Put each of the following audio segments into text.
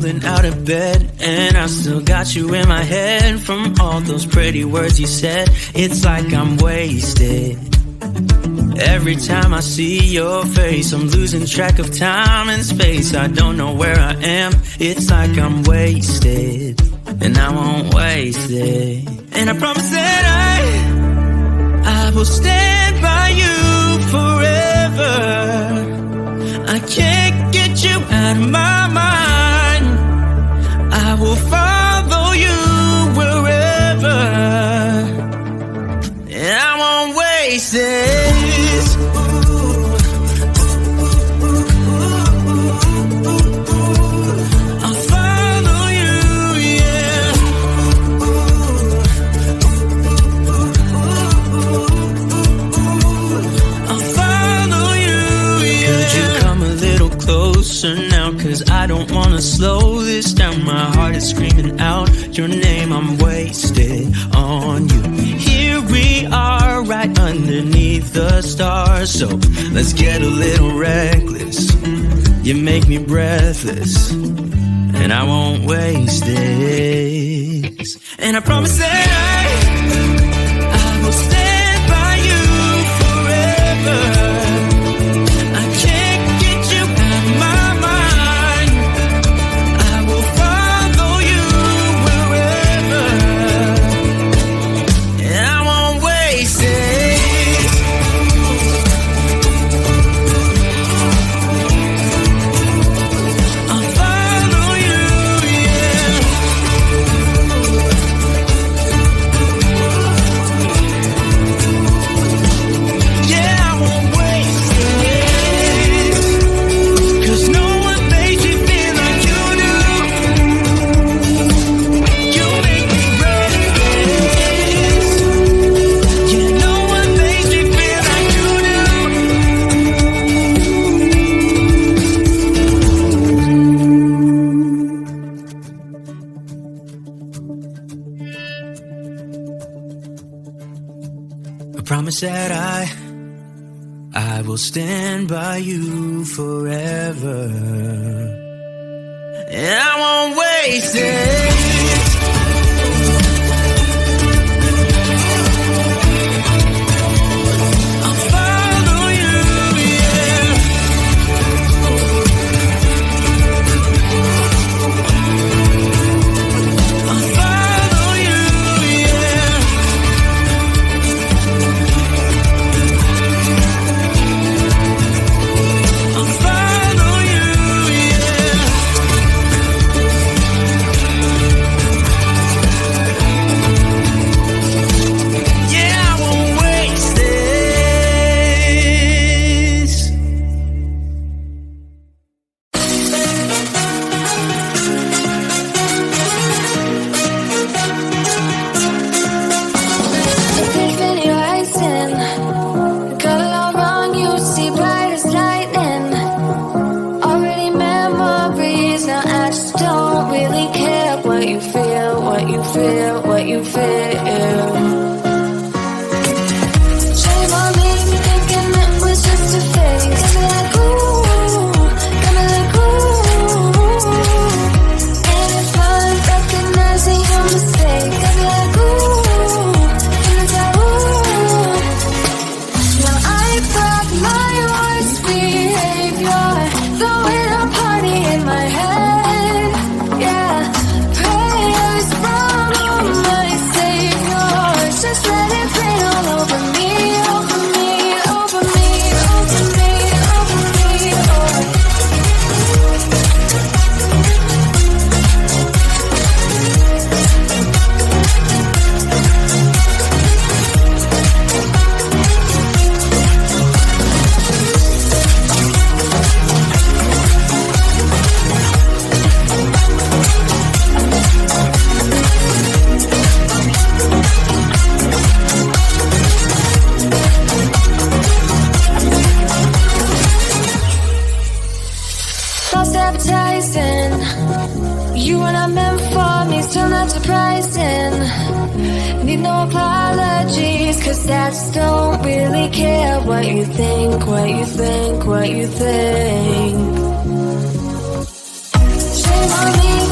rolling out of bed, and I still got you in my head from all those pretty words you said. It's like I'm wasted. Every time I see your face, I'm losing track of time and space. I don't know where I am. It's like I'm wasted, and I won't waste it. And I promise that I will stand by you forever. I can't get you out of my mind. I will follow you wherever, and I won't waste it. Now, cause I don't wanna slow this down. My heart is screaming out your name. I'm wasted on you. Here we are, right underneath the stars. So let's get a little reckless. You make me breathless, and I won't waste this. And I promise that I will stand by you forever. Promise that I will stand by you forever, and I won't waste it. Need no apologies, 'cause that's don't really care what you think, what you think, what you think. Shame on me.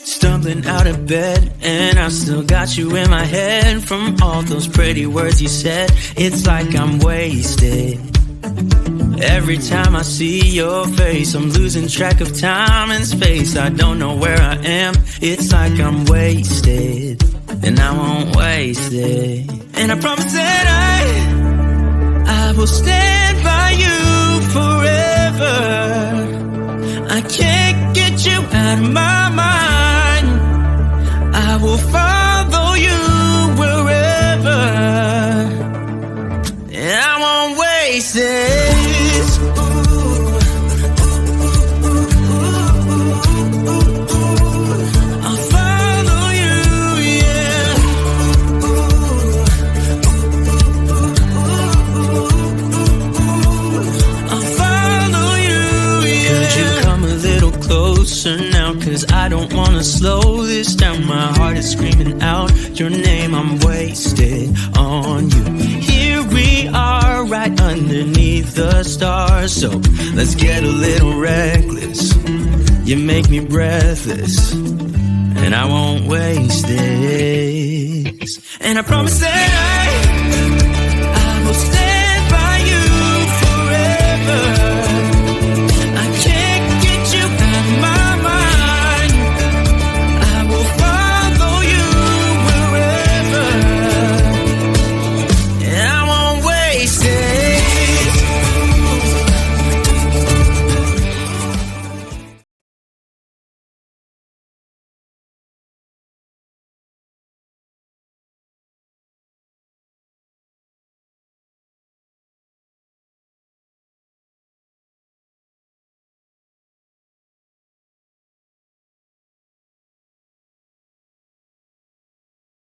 Stumbling out of bed, and I still got you in my head. From all those pretty words you said, it's like I'm wasted. Every time I see your face, I'm losing track of time and space. I don't know where I am, it's like I'm wasted, and I won't waste it. And I promise that I will stand by you forever. I can't get you out of my mind. I will follow you wherever, and I won't waste this. I'll follow you, yeah. I'll follow you, yeah. Could you come a little closer now? 'Cause I don't wanna slow this down. My heart is screaming out your name. I'm wasted on you. Here we are, right underneath the stars. So let's get a little reckless. You make me breathless, and I won't waste this. And I promise that